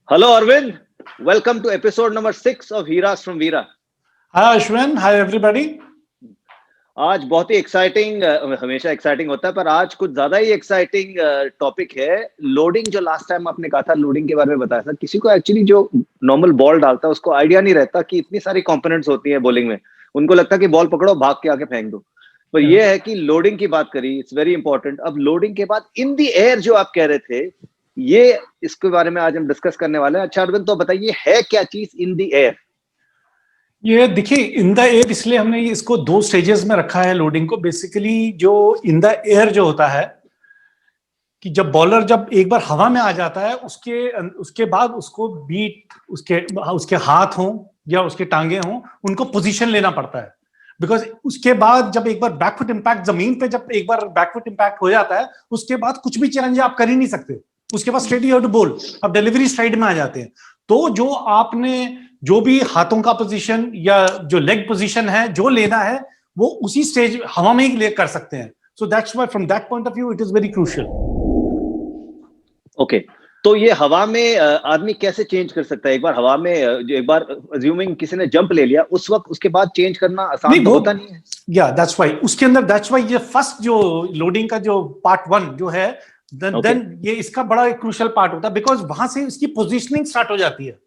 Hello, Arvind. Welcome to episode number 6 of Heras from Veera. Hi Ashwin, hi everybody. आज बहुत ही exciting, हमेशा exciting होता है, पर आज कुछ ज्यादा ही एक्साइटिंग टॉपिक है। लोडिंग, जो लास्ट टाइम आपने कहा था, लोडिंग के बारे में बताया था। किसी को एक्चुअली जो नॉर्मल बॉल डालता है उसको आइडिया नहीं रहता कि इतनी सारी कंपोनेंट्स होती है बॉलिंग में। उनको लगता है कि बॉल पकड़ो, भाग के आके फेंक दो। पर ये है कि लोडिंग की बात करी, इट्स वेरी इंपॉर्टेंट। अब लोडिंग के बाद इन द एयर जो आप कह रहे थे, ये इसके बारे में आज हम डिस्कस करने वाले हैं। अच्छा अरविंद, तो बताइए है क्या चीज इन द एयर? ये देखिए, इन द एयर इसलिए हमने इसको दो स्टेजेस में रखा है लोडिंग को। बेसिकली जो इन द एयर जो होता है कि जब बॉलर जब एक बार हवा में आ जाता है, उसके बाद उसको बीट, उसके हाथ हों या उसके टांगे हों, उनको पोजीशन लेना पड़ता है। बिकॉज उसके बाद जब एक बार बैकफुट इंपैक्ट जमीन पे, जब एक बार बैकफुट इंपैक्ट हो जाता है, उसके बाद कुछ भी चेंज आप कर ही नहीं सकते। उसके बाद स्ट्रेट यू हैव टू बोल, अब डिलीवरी साइड में आ जाते हैं। तो जो आपने जो भी हाथों का पोजीशन या जो लेग पोजीशन है जो लेना है, वो उसी स्टेज हवा में ही कर सकते हैं। So that's why from that point of view it is very crucial. Okay, तो ये हवा में आदमी कैसे चेंज कर सकता है? एक बार हवा में एक बार अज्यूमिंग किसी ने जंप ले लिया, उस वक्त उसके बाद चेंज करना आसान तो होता नहीं है। या दैट्स व्हाई उसके अंदर, दैट्स व्हाई ये फर्स्ट जो लोडिंग का जो पार्ट 1 जो है, देन ये इसका बड़ा एक क्रूशियल पार्ट होता है। बिकॉज वहां से इसकी पोजीशनिंग स्टार्ट हो जाती है।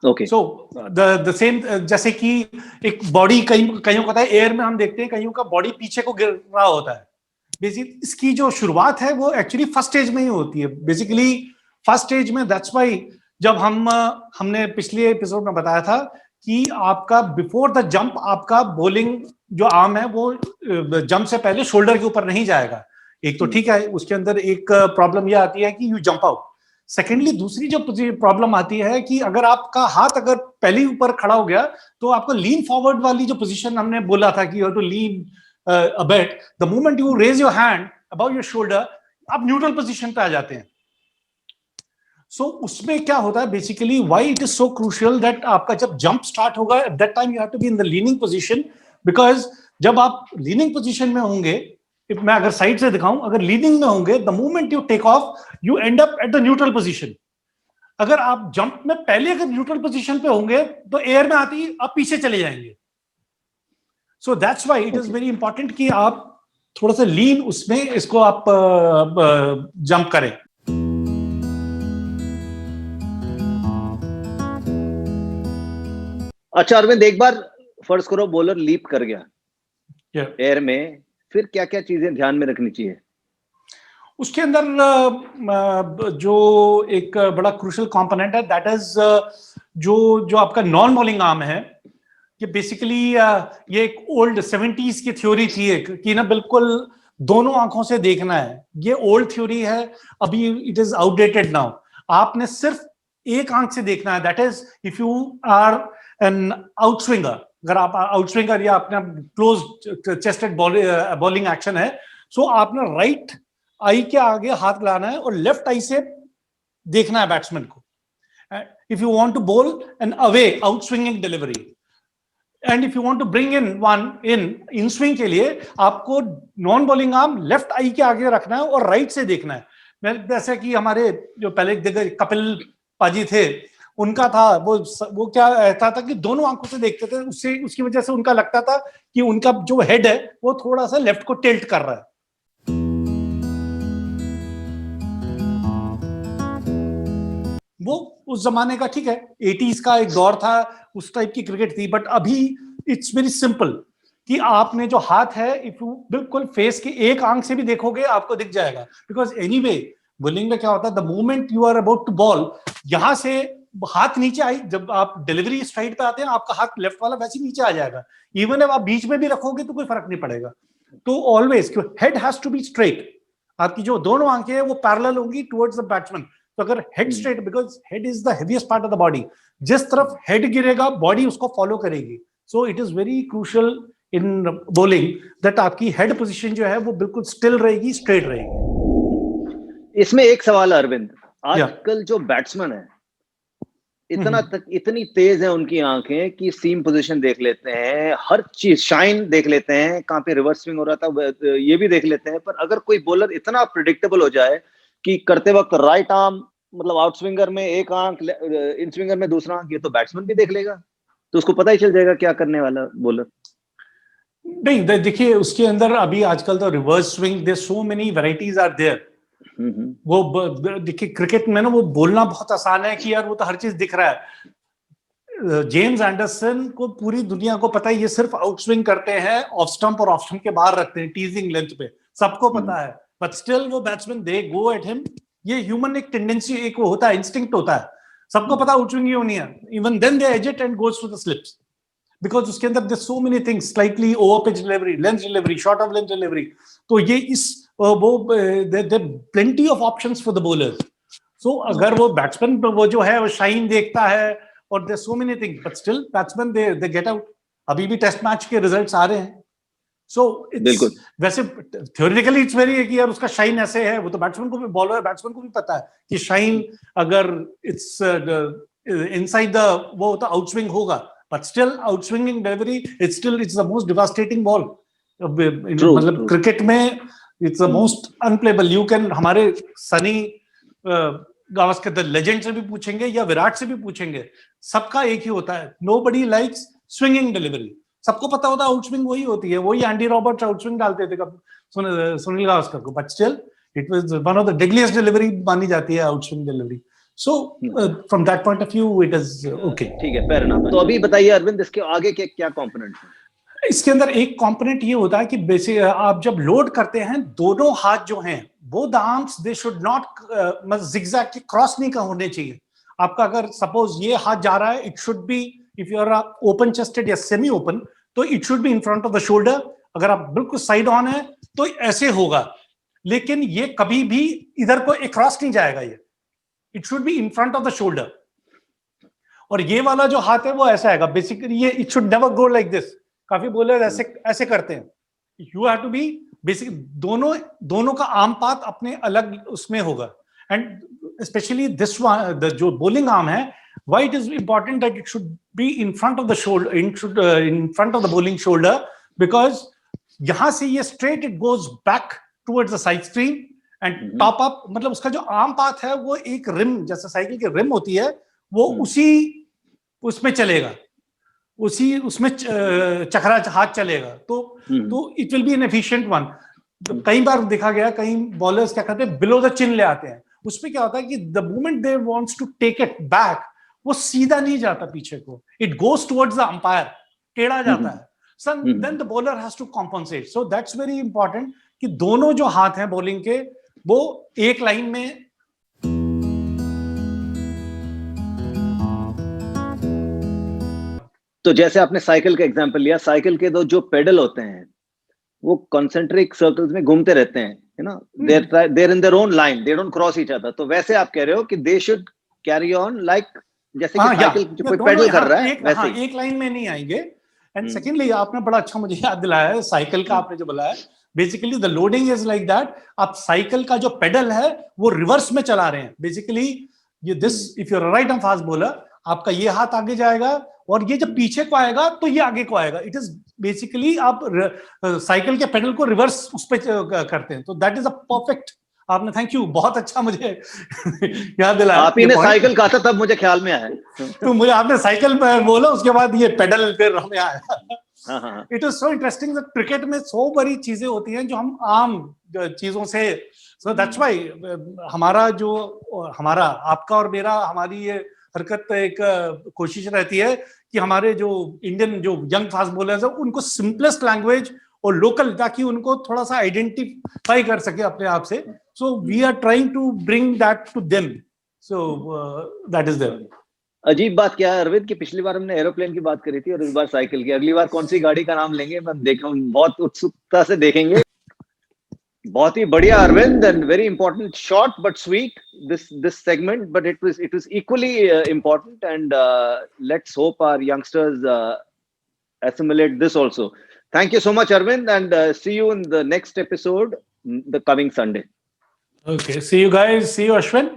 ओके, सो द सेम, जैसे कि एक बॉडी, कईयों का है एयर में हम देखते हैं कईयों का बॉडी पीछे को गिर रहा होता है। बेसिक इसकी जो शुरुआत है वो एक्चुअली फर्स्ट स्टेज में ही होती है। बेसिकली फर्स्ट स्टेज में, दैट्स व्हाई जब हमने पिछले एपिसोड में बताया था कि आपका बिफोर द जंप, आपका बॉलिंग जो आर्म है वो जंप से पहले शोल्डर के ऊपर नहीं जाएगा। एक तो ठीक है, उसके अंदर एक प्रॉब्लम यह आती है कि यू जंप आउट। सेकेंडली दूसरी जो प्रॉब्लम आती है कि अगर आपका हाथ अगर पहले ऊपर खड़ा हो गया, तो आपको लीन फॉरवर्ड वाली जो पोजीशन हमने बोला था कि you have to lean a bit, the moment you raise your hand above your shoulder, आप न्यूट्रल पोजीशन पे आ जाते हैं। सो उसमें क्या होता है, basically why it is so crucial that आपका जब जंप स्टार्ट होगा, at that time you have to be in the leaning position. Because जब आप लीनिंग पोजीशन में होंगे, मैं अगर साइड से दिखाऊं, अगर लीनिंग में होंगे, the moment you take off you end up at the neutral position. अगर आप जंप में पहले अगर न्यूट्रल पोजीशन पे होंगे, तो एयर में आती आप पीछे चले जाएंगे। So that's why it is very important कि आप थोड़ा सा लीन उसमें इसको आप जंप करें। अच्छा अरविंद, एक बार फर्ज करो बॉलर लीप कर गया एयर में, फिर क्या क्या चीजें ध्यान में रखनी चाहिए? उसके अंदर जो एक बड़ा क्रूशियल कंपोनेंट है, दैट इज जो आपका नॉन बॉलिंग आर्म है। ये बेसिकली ये एक ओल्ड 70s की थ्योरी थी एक, कि ना बिल्कुल दोनों आंखों से देखना है। ये ओल्ड थ्योरी है, अभी इट इज आउटडेटेड नाउ। आपने सिर्फ एक आंख से देखना है, that is if you are an outswinger. अगर आप आउटस्विंगर या अपना क्लोज चेस्टेड बॉलिंग एक्शन है, सो आपने राइट आई के आगे हाथ लाना है और लेफ्ट आई से देखना है बैट्समैन को। If you want to bowl an away outswinging delivery, and if you want to bring in one in swing के लिए, आपको non bowling arm left eye के आगे रखना है और राइट से देखना है। जैसे कि हमारे जो पहले कपिल पाजी थे, उनका था वो क्या ऐसा था कि दोनों आंखों से देखते थे। उससे उसकी वजह से उनका लगता था कि उनका जो हेड है वो थोड़ा सा लेफ्ट को टिल्ट कर रहा है। वो उस जमाने का, ठीक है, 80s का एक दौर था, उस टाइप की क्रिकेट थी। बट अभी इट्स वेरी सिंपल कि आपने जो हाथ है, इफ यू बिल्कुल फेस के एक आंख से भी देखोगे आपको दिख जाएगा। बिकॉज एनीवे बॉलिंग में क्या होता है, the moment you are about to bowl, यहां से हाथ नीचे आई, जब आप डिलीवरी स्ट्राइट पे आते हैं, आपका हाथ लेफ्ट वाला वैसे नीचे आ जाएगा। इवन अब आप बीच में भी रखोगे तो कोई फर्क नहीं पड़ेगा। तो always head has to be straight. आपकी जो दोनों आंखें हैं वो पैरेलल होंगी टुवर्ड्स द बैट्समैन। तो अगर head straight, because head is the heaviest part of the body, जिस तरफ हेड गिरेगा बॉडी उसको फॉलो करेगी। So it is very crucial in bowling that आपकी हेड पोजीशन जो है वो बिल्कुल स्टिल रहेगी, स्ट्रेट रहेगी। इसमें एक सवाल है अरविंद, आजकल जो बैट्समैन है इतनी तेज है उनकी आंखें कि सीम पोजीशन देख लेते हैं, हर चीज शाइन देख लेते हैं, कहां पे रिवर्स स्विंग हो रहा था ये भी देख लेते हैं। पर अगर कोई बॉलर इतना प्रिडिक्टेबल हो जाए कि करते वक्त राइट आर्म मतलब आउट स्विंगर में एक आंख, इन स्विंगर में दूसरा आंख, ये तो बैट्समैन भी देख लेगा, तो उसको पता ही चल जाएगा क्या करने वाला बॉलर। नहीं देखिए, उसके अंदर अभी आजकल तो reverse swing, there so many varieties are there. वो देखिए क्रिकेट में ना वो बोलना बहुत आसान है कि यार वो तो हर चीज दिख रहा है। जेम्स एंडरसन को पूरी दुनिया को पता है ये सिर्फ आउट स्विंग करते हैं, ऑफ स्टंप और ऑफ स्टंप के बाहर रखते हैं, टीजिंग लेंथ पे, सबको पता है। बट स्टिल वो batsman they go at him. ये ह्यूमन एक टेंडेंसी, एक वो होता है, इंस्टिंक्ट होता है, सबको पता आउट स्विंग ही होनी है। Even then they edge it and goes to the slips, because उसके अंदर there so many things, slightly over pitch delivery, length delivery, short of length delivery. तो ये इस वो there plenty of options for the bowlers. So अगर वो batsman वो जो है वो शाइन देखता है और there so many things, but still batsman they get out. अभी भी टेस्ट मैच के रिजल्ट्स आ रहे हैं। सो इट्स वैसे थ्योरेटिकली इट्स वेरी है कि यार उसका शाइन ऐसे है, वो तो बैट्समैन को भी, बॉलर बैट्समैन को भी पता है कि शाइन अगर इट्स इनसाइड द वो तो आउट स्विंग होगा, but still out swinging delivery it's the most devastating ball. मतलब क्रिकेट में it's the most unplayable. You can, हमारे सनी गावस्कर द लेजेंड से भी पूछेंगे या विराट से भी पूछेंगे, सबका एक ही होता है, नोबडी लाइक्स स्विंगिंग डिलीवरी। सबको पता होता है आउट स्विंग वही होती है, वही एंडी रॉबर्ट्स आउट स्विंग डालते थे सुनील गावस्कर को, but still it was one of the deadliest delivery मानी जाती है out swing delivery. So from that point of view it is okay. ठीक है, फेयर इनफ। तो अभी बताइए अरविंद, इसके आगे के क्या कंपोनेंट्स हैं? इसके अंदर एक कंपोनेंट ये होता है कि बेसिक आप जब लोड करते हैं, दोनों हाथ जो हैं वो the arms they should not मतलब जिगजैग के क्रॉस नहीं होने चाहिए। आपका अगर सपोज ये हाथ जा रहा है, it should be, if you are open chested या सेमी ओपन, तो it should be in front of the shoulder. अगर आप बिल्कुल साइड ऑन है तो ऐसे होगा, लेकिन ये कभी भी इधर को एक क्रॉस नहीं जाएगा, ये it should be in front of the shoulder. और ये वाला जो हाथ है वो ऐसा आएगा, बेसिकली ये it should never go like this. काफी बॉलर ऐसे करते हैं। You have to be basic, दोनों का आर्म पाथ अपने अलग उसमें होगा। एंड स्पेशली दिस वन, जो बॉलिंग आर्म है, why it is important that it should be in front of the shoulder, in front of the bowling shoulder, because यहां से ये straight it goes back towards the side stream and top up, मतलब उसका जो arm path है वो एक rim, जैसे साइकिल की रिम होती है, वो उसी उसमें चलेगा, उसमें चक्रा हाथ चलेगा, तो it will be N efficient one. कई बार देखा गया, कई बॉलर्स क्या करते हैं, बिलो द चिन ले आते हैं। उसमें क्या होता है कि the moment they wants to take it back, वो सीधा नहीं जाता पीछे को, it goes towards the umpire, टेढ़ा जाता है। So then the bowler has to compensate. So that's very important कि दोनों जो हाथ हैं बॉलिंग के वो एक लाइन में। तो जैसे आपने साइकिल का एग्जांपल लिया, साइकिल के दो जो पेडल होते हैं वो कॉन्सेंट्रिक सर्कल्स में घूमते रहते हैं, है ना, there in their own line, they don't cross each other. तो वैसे आप कह रहे हो कि they should carry on like, जैसे कि साइकिल जो कोई पेडल कर रहा है वैसे ही। एक लाइन में नहीं आएंगे। एंड सेकेंडली, आपने बड़ा अच्छा मुझे याद दिलाया है साइकिल का, आपने जो बोला है, basically the loading is like that. आप साइकिल का जो पेडल है वो रिवर्स में चला रहे हैं बेसिकली। ये this, if you are right arm fast bowler, आपका ये हाथ आगे जाएगा और ये जब पीछे को आएगा तो ये आगे को आएगा। इट इज बेसिकली आप साइकिल के पेडल को रिवर्स उस पर करते हैं। तो दैट इज अ परफेक्ट, आपने, थैंक यू, बहुत अच्छा मुझे याद दिलाया। आप ही ने साइकिल कहा था तब मुझे ख्याल में आया। तो मुझे आपने साइकिल बोला, उसके बाद ये पेडल फिर हमें आया। It is so interesting. Cricket में सो बड़ी चीजें होती हैं जो हम आम चीजों से, सो दैट्स व्हाई हमारा आपका और मेरा, हमारी ये हरकत, एक कोशिश रहती है कि हमारे जो इंडियन जो यंग फास्ट बॉलर्स है उनको सिंपलेस्ट लैंग्वेज और लोकल, ताकि उनको थोड़ा सा आइडेंटिफाई कर सके अपने आप से। So we are trying to bring that to them. So that is there. अजीब बात क्या है अरविंद, कि पिछली बार हमने एरोप्लेन की बात करी थी और इस बार साइकिल की। अगली बार कौन सी गाड़ी का नाम लेंगे, मैं बहुत उत्सुकता से देखेंगे। बहुत ही बढ़िया Arvind, and very important, short but sweet this segment, but it was equally important, and let's hope our youngsters assimilate this also. Thank you so much Arvind, and see you in the next episode the coming Sunday. Okay, see you guys, see you Ashwin.